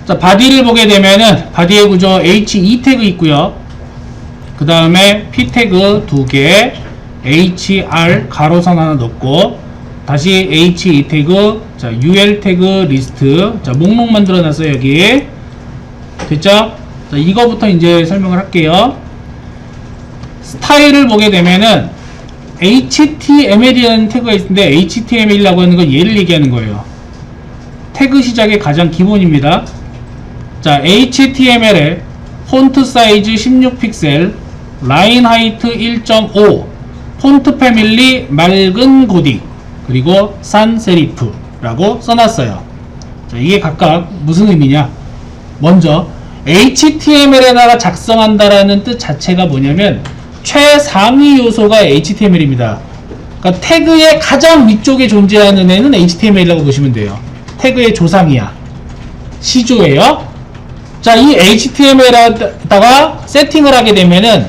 자, 바디를 보게 되면은 바디의 구조 HE 태그 있고요. 그 다음에 P 태그 2개, HR 가로선 하나 넣고, 다시 HE 태그, 자, UL 태그 리스트, 자, 목록 만들어 놨어요, 여기. 됐죠? 자, 이거부터 이제 설명을 할게요. 스타일을 보게 되면은 HTML이라는 태그가 있는데, HTML이라고 하는 건 얘를 얘기하는 거예요. 태그 시작의 가장 기본입니다. 자, HTML에 폰트 사이즈 16픽셀, 라인 하이트 1.5, 폰트 패밀리 맑은 고딕, 그리고 산 세리프라고 써놨어요. 자, 이게 각각 무슨 의미냐? 먼저 HTML에다가 작성한다라는 뜻 자체가 뭐냐면 최상위 요소가 HTML입니다. 그러니까 태그의 가장 위쪽에 존재하는 애는 HTML이라고 보시면 돼요. 태그의 조상이야. 시조예요. 자, 이 HTML에다가 세팅을 하게 되면은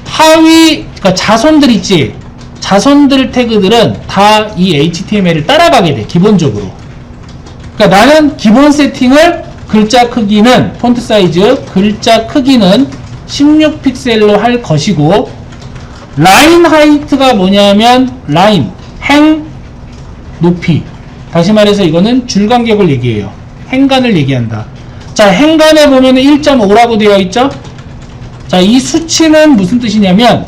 하위, 그러니까 자손들 있지? 자손들 태그들은 다 이 HTML을 따라가게 돼, 기본적으로. 그러니까 나는 기본 세팅을 글자 크기는, 폰트 사이즈, 글자 크기는 16픽셀로 할 것이고, 라인 하이트가 뭐냐면, 라인, 행, 높이. 다시 말해서 이거는 줄 간격을 얘기해요. 행간을 얘기한다. 자, 행간에 보면은 1.5라고 되어 있죠? 자, 이 수치는 무슨 뜻이냐면,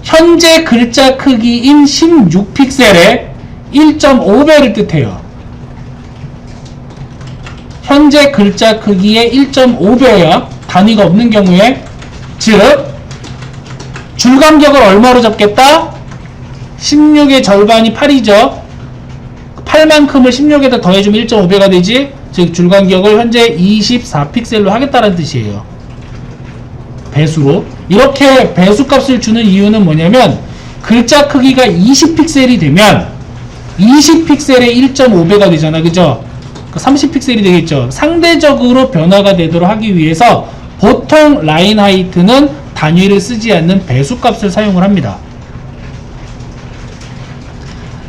현재 글자 크기인 16픽셀의 1.5배를 뜻해요. 현재 글자 크기의 1.5배야. 단위가 없는 경우에. 즉, 줄 간격을 얼마로 잡겠다? 16의 절반이 8이죠. 8만큼을 16에다 더해주면 1.5배가 되지. 즉, 줄 간격을 현재 24픽셀로 하겠다는 뜻이에요. 배수로. 이렇게 배수값을 주는 이유는 뭐냐면, 글자 크기가 20픽셀이 되면 20픽셀의 1.5배가 되잖아, 그죠? 30픽셀이 되겠죠. 상대적으로 변화가 되도록 하기 위해서 보통 라인 하이트는 단위를 쓰지 않는 배수값을 사용을 합니다.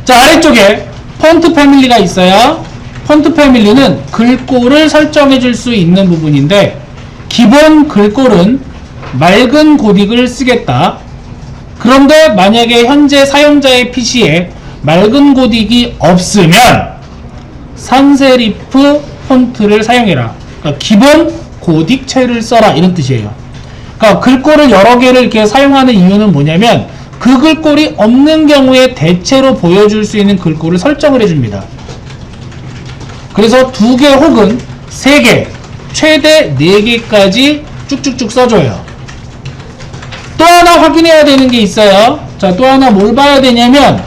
자, 아래쪽에 폰트 패밀리가 있어요. 폰트 패밀리는 글꼴을 설정해 줄 수 있는 부분인데, 기본 글꼴은 맑은 고딕을 쓰겠다. 그런데 만약에 현재 사용자의 PC에 맑은 고딕이 없으면 산세리프 폰트를 사용해라. 그러니까 기본 고딕체를 써라, 이런 뜻이에요. 그러니까 글꼴을 여러 개를 이렇게 사용하는 이유는 뭐냐면, 그 글꼴이 없는 경우에 대체로 보여줄 수 있는 글꼴을 설정을 해줍니다. 그래서 2개 혹은 3개, 최대 4개까지 쭉쭉쭉 써줘요. 또 하나 확인해야 되는 게 있어요. 자, 또 하나 뭘 봐야 되냐면,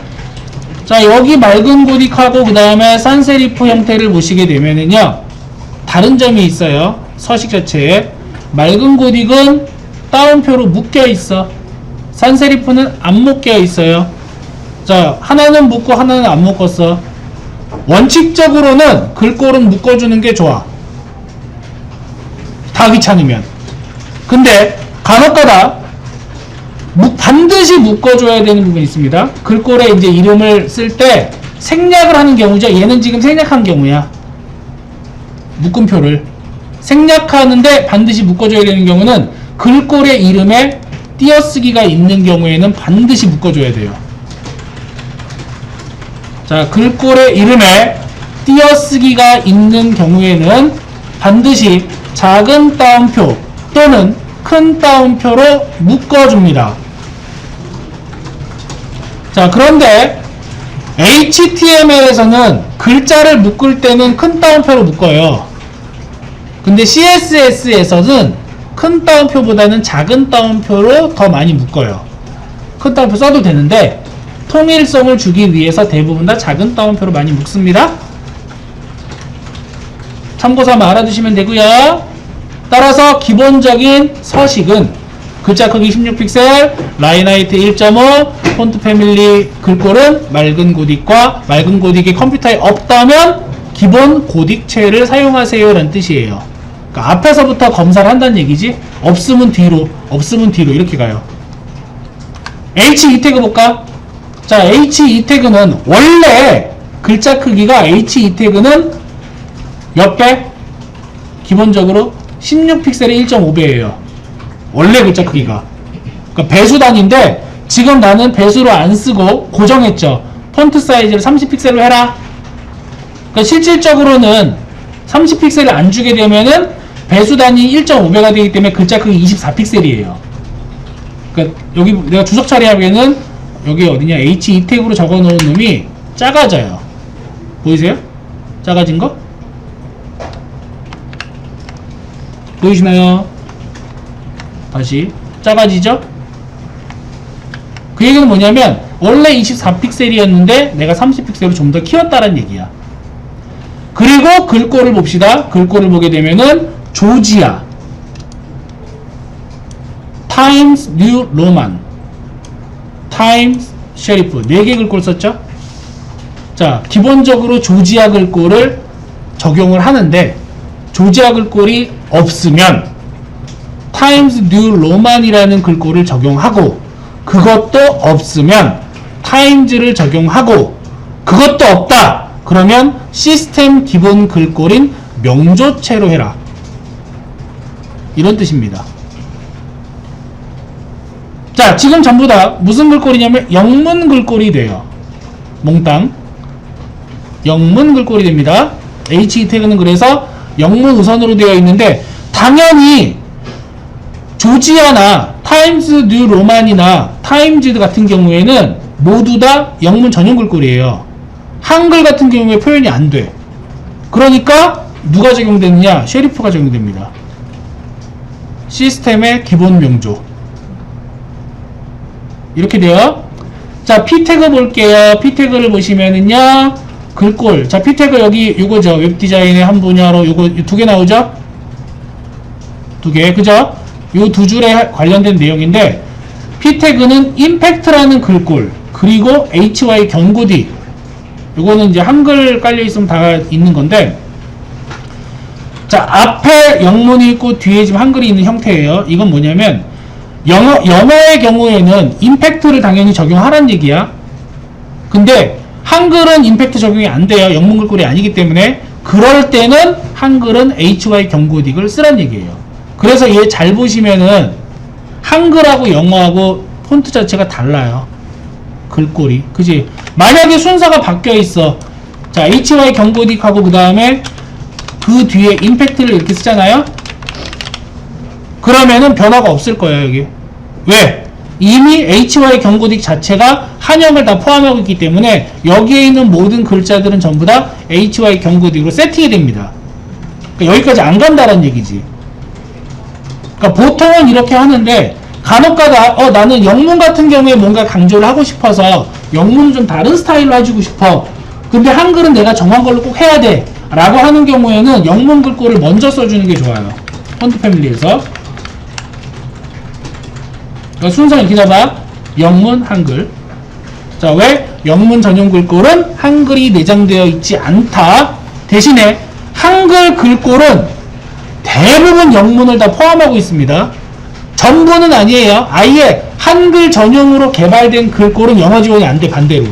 자, 여기 맑은 고딕하고 그 다음에 산세리프 형태를 보시게 되면은요, 다른 점이 있어요. 서식 자체에. 맑은 고딕은 따옴표로 묶여 있어. 산세리프는 안 묶여 있어요. 자, 하나는 묶고 하나는 안 묶었어. 원칙적으로는 글꼴은 묶어주는 게 좋아. 다 귀찮으면. 근데 간혹가다 반드시 묶어줘야 되는 부분이 있습니다. 글꼴에 이제 이름을 쓸 때 생략을 하는 경우죠. 얘는 지금 생략한 경우야. 묶음표를 생략하는데 반드시 묶어줘야 되는 경우는, 글꼴의 이름에 띄어쓰기가 있는 경우에는 반드시 묶어줘야 돼요. 자, 글꼴의 이름에 띄어쓰기가 있는 경우에는 반드시 작은 따옴표 또는 큰 따옴표로 묶어줍니다. 자, 그런데 HTML에서는 글자를 묶을 때는 큰 따옴표로 묶어요. 근데 CSS에서는 큰 따옴표보다는 작은 따옴표로 더 많이 묶어요. 큰 따옴표 써도 되는데 통일성을 주기 위해서 대부분 다 작은 따옴표로 많이 묶습니다. 참고삼아 알아두시면 되고요. 따라서 기본적인 서식은 글자 크기 16픽셀, 라인 하이트 1.5, 폰트 패밀리 글꼴은 맑은 고딕과 맑은 고딕이 컴퓨터에 없다면 기본 고딕체를 사용하세요 라는 뜻이에요. 그러니까 앞에서부터 검사를 한다는 얘기지, 없으면 뒤로, 없으면 뒤로 이렇게 가요. HE 태그 볼까? 자, HE 태그는 원래 글자 크기가 HE 태그는 몇 배? 기본적으로 16픽셀의 1.5배예요. 원래 글자 크기가. 그러니까 배수 단위인데 지금 나는 배수로 안 쓰고 고정했죠. 폰트 사이즈를 30픽셀로 해라. 그러니까 실질적으로는 30픽셀을 안 주게 되면은 배수 단위 1.5배가 되기 때문에 글자 크기 24픽셀이에요. 그러니까 여기 내가 주석 처리하기에는 여기 어디냐 H2 태그로 적어 놓은 놈이 작아져요. 보이세요? 작아진 거? 보이시나요? 다시 작아지죠? 그 얘기는 뭐냐면 원래 24픽셀이었는데 내가 30픽셀로 좀 더 키웠다는 얘기야. 그리고 글꼴을 봅시다. 글꼴을 보게 되면은 조지아 타임스 뉴 로만 타임스 셰리프 4개 글꼴 썼죠? 자, 기본적으로 조지아 글꼴을 적용을 하는데 조지아 글꼴이 없으면 타임스 뉴 로만이라는 글꼴을 적용하고 그것도 없으면 타임즈를 적용하고 그것도 없다. 그러면 시스템 기본 글꼴인 명조체로 해라. 이런 뜻입니다. 자, 지금 전부 다 무슨 글꼴이냐면 영문 글꼴이 돼요. 몽땅 영문 글꼴이 됩니다. H2 태그는 그래서 영문 우선으로 되어 있는데 당연히 조지아나 타임스 뉴 로만이나 타임즈 같은 경우에는 모두 다 영문 전용 글꼴이에요. 한글 같은 경우에 표현이 안 돼. 그러니까 누가 적용되느냐? 셰리프가 적용됩니다. 시스템의 기본 명조. 이렇게 돼요. 자, P 태그 볼게요. P 태그를 보시면은요. 글꼴. 자, P 태그 여기 요거죠. 웹 디자인의 한 분야로 요거 2개 나오죠? 2개. 그죠? 요 2줄에 관련된 내용인데 P 태그는 임팩트라는 글꼴 그리고 HY 경고디 요거는 이제 한글 깔려 있으면 다 있는 건데 자, 앞에 영문이 있고 뒤에 지금 한글이 있는 형태예요. 이건 뭐냐면 영어의 경우에는 임팩트를 당연히 적용하라는 얘기야. 근데 한글은 임팩트 적용이 안 돼요. 영문 글꼴이 아니기 때문에 그럴 때는 한글은 HY 경고딕을 쓰란 얘기예요. 그래서 얘 잘 보시면은 한글하고 영어하고 폰트 자체가 달라요. 글꼴이. 그지? 만약에 순서가 바뀌어 있어. 자, HY 경고딕하고 그 다음에 그 뒤에 임팩트를 이렇게 쓰잖아요? 그러면은 변화가 없을 거예요, 여기. 왜? 이미 HY 경고딕 자체가 한영을 다 포함하고 있기 때문에 여기에 있는 모든 글자들은 전부 다 HY 경고딕으로 세팅이 됩니다. 그러니까 여기까지 안 간다는 얘기지. 그러니까 보통은 이렇게 하는데 간혹가다 나는 영문 같은 경우에 뭔가 강조를 하고 싶어서 영문은 좀 다른 스타일로 해주고 싶어. 근데 한글은 내가 정한 걸로 꼭 해야 돼 라고 하는 경우에는 영문 글꼴을 먼저 써주는 게 좋아요. 폰트 패밀리에서. 그러니까 순서 이렇게 잡아. 영문, 한글. 자, 왜? 영문 전용 글꼴은 한글이 내장되어 있지 않다. 대신에 한글 글꼴은 대부분 영문을 다 포함하고 있습니다. 전부는 아니에요. 아예 한글 전용으로 개발된 글꼴은 영어 지원이 안 돼, 반대로.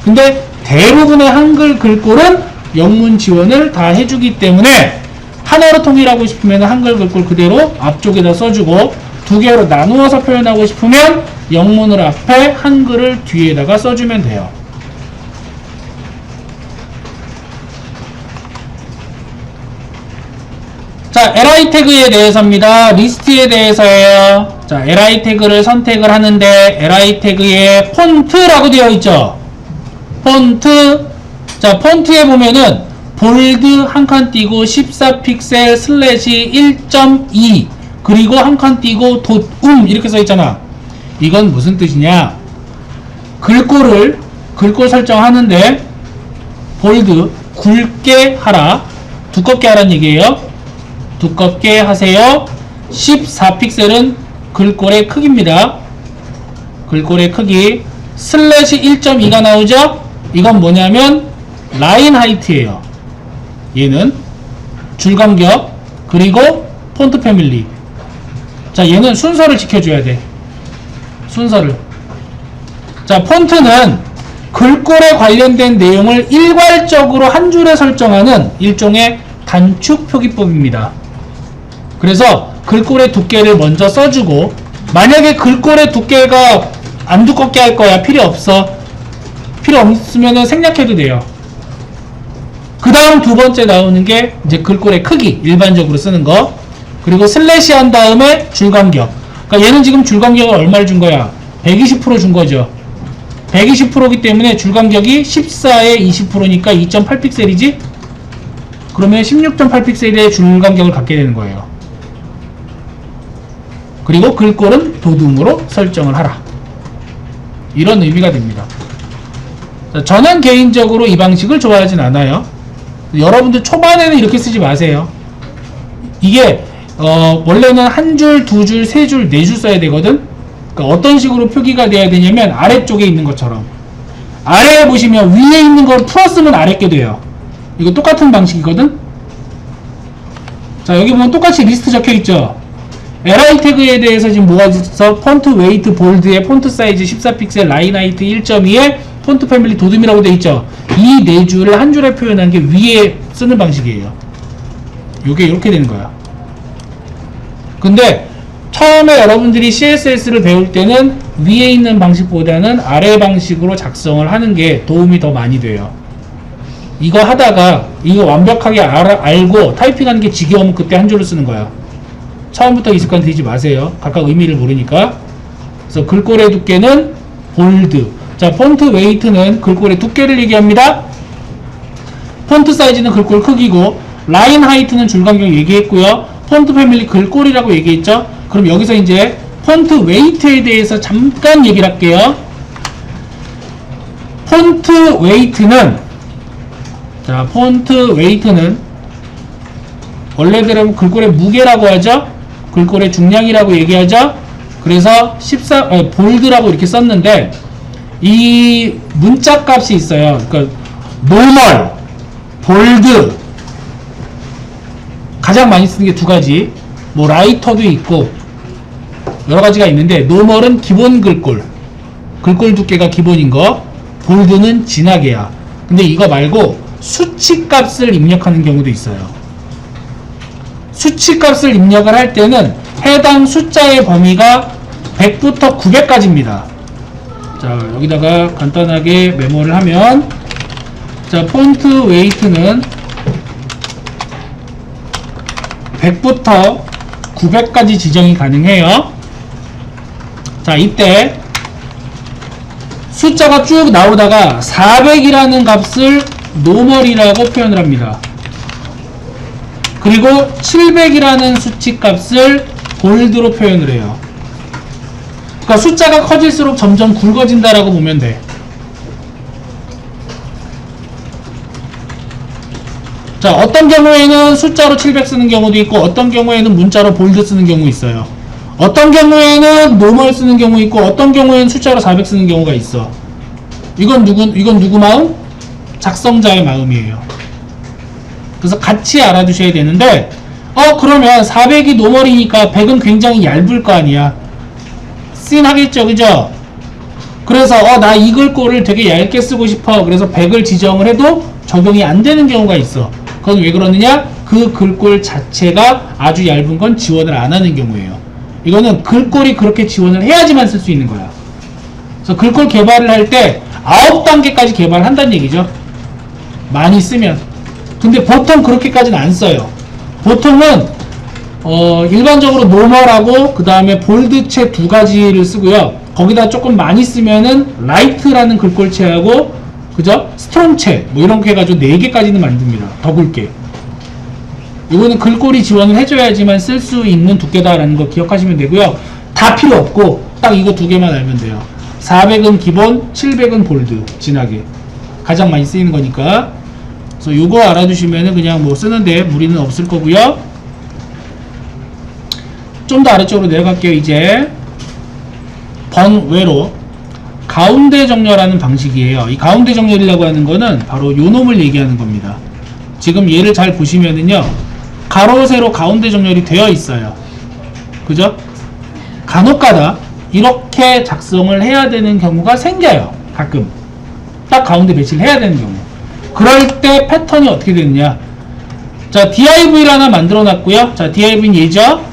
근데 대부분의 한글 글꼴은 영문 지원을 다 해주기 때문에 하나로 통일하고 싶으면 한글 글꼴 그대로 앞쪽에다 써주고 2개로 나누어서 표현하고 싶으면 영문을 앞에 한글을 뒤에다가 써주면 돼요. 자, li 태그에 대해서입니다. 리스트에 대해서예요. 자, li 태그를 선택을 하는데 li 태그에 폰트라고 되어 있죠. 폰트. 자, 폰트에 보면은 볼드 한 칸 띄고 14픽셀 슬래시 1.2 그리고 한 칸 띄고 덧 이렇게 써 있잖아. 이건 무슨 뜻이냐? 글꼴 설정하는데 볼드 굵게 하라, 두껍게 하라는 얘기예요. 두껍게 하세요. 14픽셀은 글꼴의 크기입니다. 글꼴의 크기. 슬래시 1.2가 나오죠? 이건 뭐냐면 라인 하이트예요. 얘는 줄간격 그리고 폰트 패밀리. 자, 얘는 순서를 지켜줘야 돼. 순서를. 자, 폰트는 글꼴에 관련된 내용을 일괄적으로 한 줄에 설정하는 일종의 단축 표기법입니다. 그래서 글꼴의 두께를 먼저 써주고, 만약에 글꼴의 두께가 안 두껍게 할 거야, 필요 없으면은 생략해도 돼요. 그 다음 두 번째 나오는 게 이제 글꼴의 크기, 일반적으로 쓰는 거. 그리고 슬래시 한 다음에 줄간격. 그러니까 얘는 지금 줄간격을 얼마를 준 거야? 120% 준 거죠. 120%이기 때문에 줄간격이 14에 20%니까 2.8픽셀이지? 그러면 16.8픽셀의 줄간격을 갖게 되는 거예요. 그리고 글꼴은 도둠으로 설정을 하라. 이런 의미가 됩니다. 저는 개인적으로 이 방식을 좋아하진 않아요. 여러분들 초반에는 이렇게 쓰지 마세요. 이게 원래는 한 줄, 두 줄, 세 줄, 네 줄 써야 되거든. 그러니까 어떤 식으로 표기가 돼야 되냐면 아래쪽에 있는 것처럼, 아래에 보시면 위에 있는 걸 풀었으면 아래게 돼요. 이거 똑같은 방식이거든. 자, 여기 보면 똑같이 리스트 적혀 있죠. li 태그에 대해서 지금 뭐가 있어? 폰트 웨이트 볼드에 폰트 사이즈 14픽셀, 라인 하이트 1.2에 폰트 패밀리 도둠이라고 되어 있죠. 이 네 줄을 한 줄에 표현한 게 위에 쓰는 방식이에요. 요게 이렇게 되는 거야. 근데 처음에 여러분들이 CSS를 배울 때는 위에 있는 방식보다는 아래 방식으로 작성을 하는 게 도움이 더 많이 돼요. 이거 하다가 이거 완벽하게 알고 타이핑하는 게 지겨우면 그때 한 줄을 쓰는 거야. 처음부터 이 습관 들이지 마세요. 각각 의미를 모르니까. 그래서 글꼴의 두께는 볼드. 자, 폰트 웨이트는 글꼴의 두께를 얘기합니다. 폰트 사이즈는 글꼴 크기고, 라인 하이트는 줄간격 얘기했고요. 폰트 패밀리 글꼴이라고 얘기했죠. 그럼 여기서 이제 폰트 웨이트에 대해서 잠깐 얘기를 할게요. 폰트 웨이트는, 자, 폰트 웨이트는 원래대로 글꼴의 무게라고 하죠. 글꼴의 중량이라고 얘기하죠. 그래서 볼드라고 이렇게 썼는데, 이 문자 값이 있어요. 그러니까 노멀, 볼드, 가장 많이 쓰는 게 두 가지, 뭐 라이터도 있고 여러 가지가 있는데, 노멀은 기본 글꼴 두께가 기본인 거, 볼드는 진하게야. 근데 이거 말고 수치 값을 입력하는 경우도 있어요. 수치 값을 입력을 할 때는 해당 숫자의 범위가 100부터 900까지입니다. 자, 여기다가 간단하게 메모를 하면, 자, 폰트 웨이트는 100부터 900까지 지정이 가능해요. 자, 이때 숫자가 쭉 나오다가 400이라는 값을 노멀이라고 표현을 합니다. 그리고 700이라는 수치 값을 볼드로 표현을 해요. 그러니까 숫자가 커질수록 점점 굵어진다라고 보면 돼. 자, 어떤 경우에는 숫자로 700 쓰는 경우도 있고, 어떤 경우에는 문자로 볼드 쓰는 경우 있어요. 어떤 경우에는 노멀 쓰는 경우 있고, 어떤 경우에는 숫자로 400 쓰는 경우가 있어. 이건 누구 마음? 작성자의 마음이에요. 그래서 같이 알아두셔야 되는데, 그러면 400이 노멀이니까 100은 굉장히 얇을 거 아니야. 씬 하겠죠, 그죠? 그래서 나 이 글꼴을 되게 얇게 쓰고 싶어. 그래서 100을 지정을 해도 적용이 안 되는 경우가 있어. 그건 왜 그러느냐? 그 글꼴 자체가 아주 얇은 건 지원을 안 하는 경우예요. 이거는 글꼴이 그렇게 지원을 해야지만 쓸 수 있는 거야. 그래서 글꼴 개발을 할 때 9단계까지 개발을 한다는 얘기죠. 많이 쓰면. 근데 보통 그렇게까지는 안 써요. 보통은 일반적으로 노멀하고 그 다음에 볼드체 두 가지를 쓰고요. 거기다 조금 많이 쓰면은 라이트라는 글꼴체하고, 그죠? 스트롱체 뭐 이런 거 해가지고 4개까지는 만듭니다. 더 굵게. 이거는 글꼴이 지원을 해줘야지만 쓸 수 있는 두께다라는 거 기억하시면 되고요. 다 필요 없고 딱 이거 두 개만 알면 돼요. 400은 기본, 700은 볼드, 진하게. 가장 많이 쓰이는 거니까. 그래서 요거 알아두시면은 그냥 뭐 쓰는데 무리는 없을 거고요. 좀 더 아래쪽으로 내려갈게요. 이제 번외로 가운데 정렬하는 방식이에요. 이 가운데 정렬이라고 하는 거는 바로 요 놈을 얘기하는 겁니다. 지금 얘를 잘 보시면은요, 가로 세로 가운데 정렬이 되어 있어요. 그죠? 간혹가다 이렇게 작성을 해야 되는 경우가 생겨요. 가끔 딱 가운데 배치를 해야 되는 경우. 그럴 때 패턴이 어떻게 되느냐, 자, div를 하나 만들어 놨고요. 자, div는 얘죠.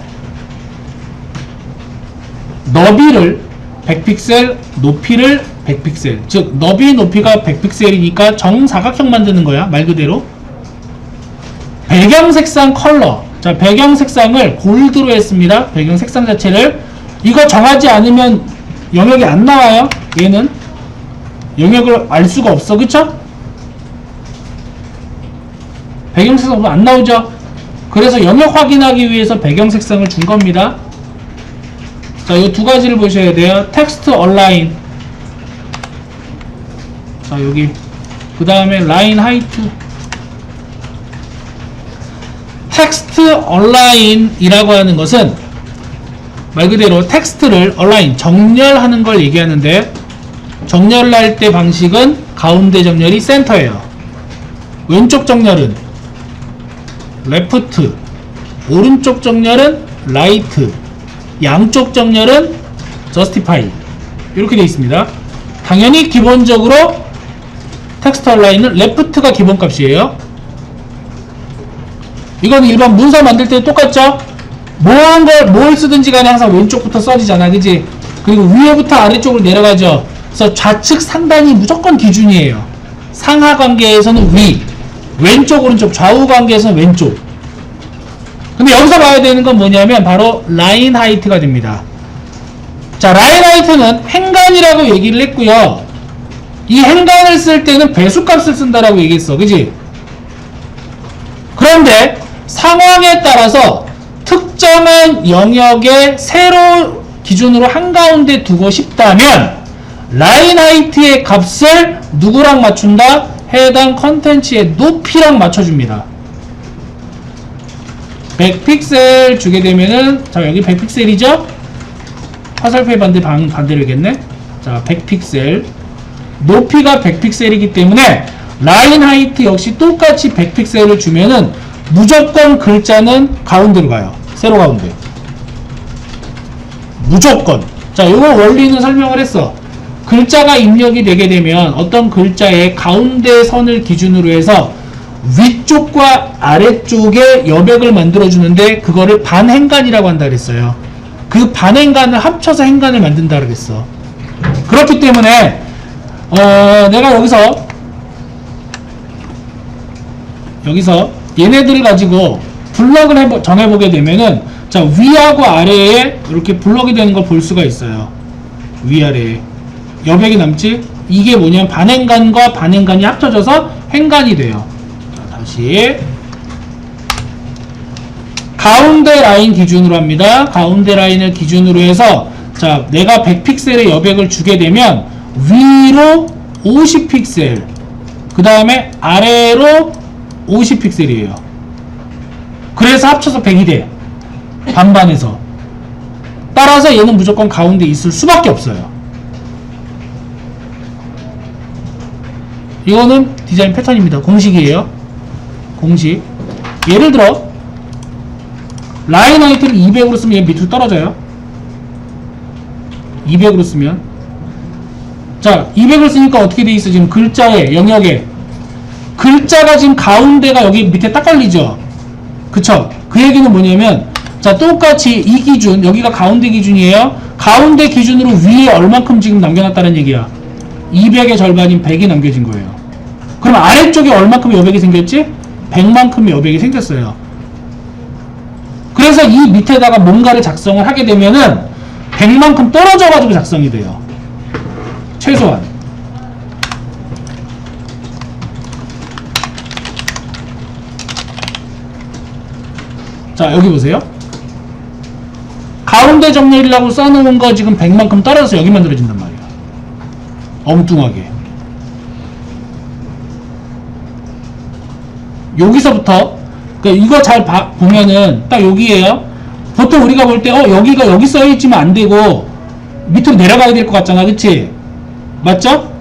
너비를 100픽셀, 높이를 100픽셀. 즉, 너비, 높이가 100픽셀이니까 정사각형 만드는 거야. 말 그대로. 배경 색상 컬러. 자, 배경 색상을 골드로 했습니다. 배경 색상 자체를. 이거 정하지 않으면 영역이 안 나와요. 얘는. 영역을 알 수가 없어. 그쵸? 배경 색상 없으면 안 나오죠? 그래서 영역 확인하기 위해서 배경 색상을 준 겁니다. 자, 이 두 가지를 보셔야 돼요. 텍스트 얼라인. 자, 여기. 그 다음에 라인 하이트. 텍스트 얼라인이라고 하는 것은 말 그대로 텍스트를 얼라인, 정렬하는 걸 얘기하는데, 정렬을 할 때 방식은 가운데 정렬이 센터예요. 왼쪽 정렬은 레프트, 오른쪽 정렬은 라이트, 양쪽 정렬은 저스티파이. 이렇게 되어 있습니다. 당연히 기본적으로 텍스트 얼라인은 레프트가 기본값이에요. 이건 일반 문서 만들 때 똑같죠? 뭘 쓰든지 간에 항상 왼쪽부터 써지잖아, 그지? 그리고 위에부터 아래쪽으로 내려가죠. 그래서 좌측 상단이 무조건 기준이에요. 상하 관계에서는 위, 왼쪽 오른쪽, 좌우 관계에서는 왼쪽. 근데 여기서 봐야 되는 건 뭐냐면 바로 라인 하이트가 됩니다. 자, 라인 하이트는 행간이라고 얘기를 했고요. 이 행간을 쓸 때는 배수값을 쓴다라고 얘기했어, 그지? 그런데 상황에 따라서 특정한 영역에 세로 기준으로 한가운데 두고 싶다면 라인 하이트의 값을 누구랑 맞춘다? 해당 컨텐츠의 높이랑 맞춰줍니다. 100픽셀 주게 되면은, 자, 여기 100픽셀이죠? 화살표의 반대로겠네? 자, 100픽셀. 높이가 100픽셀이기 때문에 라인 하이트 역시 똑같이 100픽셀을 주면은 무조건 글자는 가운데로 가요. 세로 가운데. 무조건. 자, 요거 원리는 설명을 했어. 글자가 입력이 되게 되면 어떤 글자의 가운데 선을 기준으로 해서 위쪽과 아래쪽에 여백을 만들어주는데 그거를 반행간이라고 한다 그랬어요. 그 반행간을 합쳐서 행간을 만든다 그랬어. 그렇기 때문에 내가 여기서 얘네들을 가지고 블럭을 정해보게 되면은, 자, 위하고 아래에 이렇게 블럭이 되는 걸 볼 수가 있어요. 위아래에 여백이 남지? 이게 뭐냐면 반행간과 반행간이 합쳐져서 행간이 돼요. 자, 다시 가운데 라인 기준으로 합니다. 가운데 라인을 기준으로 해서, 자, 내가 100픽셀의 여백을 주게 되면 위로 50픽셀, 그 다음에 아래로 50픽셀이에요. 그래서 합쳐서 100이 돼. 반반해서. 따라서 얘는 무조건 가운데 있을 수밖에 없어요. 이거는 디자인 패턴입니다. 공식이에요. 공식. 예를 들어 라인 하이트를 200으로 쓰면 얘 밑으로 떨어져요. 200으로 쓰면, 자, 200을 쓰니까 어떻게 돼 있어? 지금 글자의 영역에 글자가 지금 가운데가 여기 밑에 딱 걸리죠. 그쵸? 그 얘기는 뭐냐면, 자, 똑같이 이 기준, 여기가 가운데 기준이에요. 가운데 기준으로 위에 얼만큼 지금 남겨놨다는 얘기야. 200의 절반인 100이 남겨진 거예요. 그럼 아래쪽에 얼만큼 여백이 생겼지? 100만큼의 여백이 생겼어요. 그래서 이 밑에다가 뭔가를 작성을 하게 되면은 100만큼 떨어져가지고 작성이 돼요. 최소한. 자, 여기 보세요. 가운데 정렬이라고 써놓은 거 지금 100만큼 떨어져서 여기 만들어진단 말이야. 엉뚱하게. 여기서부터, 그러니까 이거 잘 보면은 딱 여기에요. 보통 우리가 볼 때 여기가 여기 써있지만 안 되고 밑으로 내려가야 될 것 같잖아, 그치? 맞죠?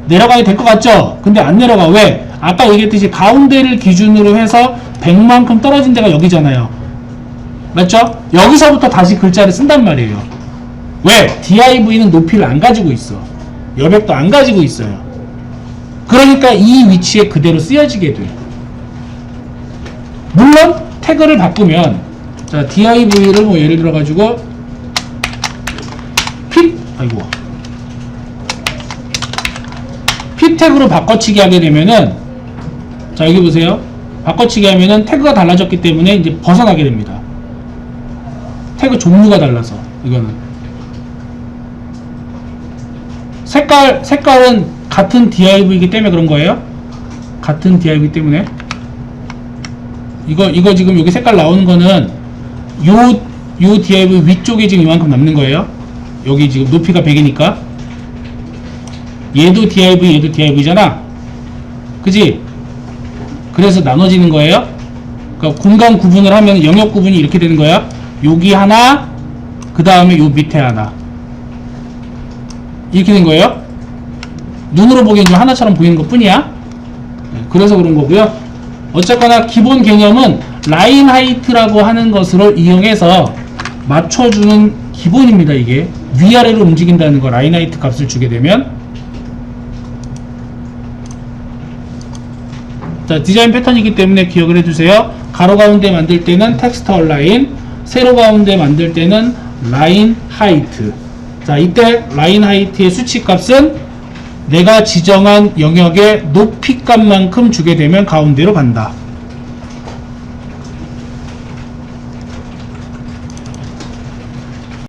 내려가야 될 것 같죠? 근데 안 내려가. 왜? 아까 얘기했듯이 가운데를 기준으로 해서 100만큼 떨어진 데가 여기잖아요. 맞죠? 여기서부터 다시 글자를 쓴단 말이에요. 왜? div는 높이를 안 가지고 있어. 여백도 안 가지고 있어요. 그러니까 이 위치에 그대로 쓰여지게 돼. 물론 태그를 바꾸면, 자, div를 뭐 예를 들어가지고, p 태그로 바꿔치기 하게 되면은, 자, 여기 보세요. 바꿔치기 하면은 태그가 달라졌기 때문에 이제 벗어나게 됩니다. 태그 종류가 달라서, 이거는. 색깔은 같은 div이기 때문에 그런 거예요. 같은 div이기 때문에. 이거 지금 여기 색깔 나오는 거는 요 div 위쪽에 지금 이만큼 남는 거예요. 여기 지금 높이가 100이니까. 얘도 div잖아. 그지? 그래서 나눠지는 거예요. 그러니까 공간 구분을 하면 영역 구분이 이렇게 되는 거야. 여기 하나, 그 다음에 요 밑에 하나. 이렇게 된 거예요. 눈으로 보기엔 좀 하나처럼 보이는 것 뿐이야. 그래서 그런 거고요. 어쨌거나 기본 개념은 라인 하이트라고 하는 것을 이용해서 맞춰주는 기본입니다. 이게 위아래로 움직인다는 거, 라인 하이트 값을 주게 되면. 자, 디자인 패턴이기 때문에 기억을 해주세요. 가로 가운데 만들 때는 텍스트 얼라인, 세로 가운데 만들 때는 라인 하이트. 자, 이때 라인 하이트의 수치값은 내가 지정한 영역의 높이 값만큼 주게 되면 가운데로 간다.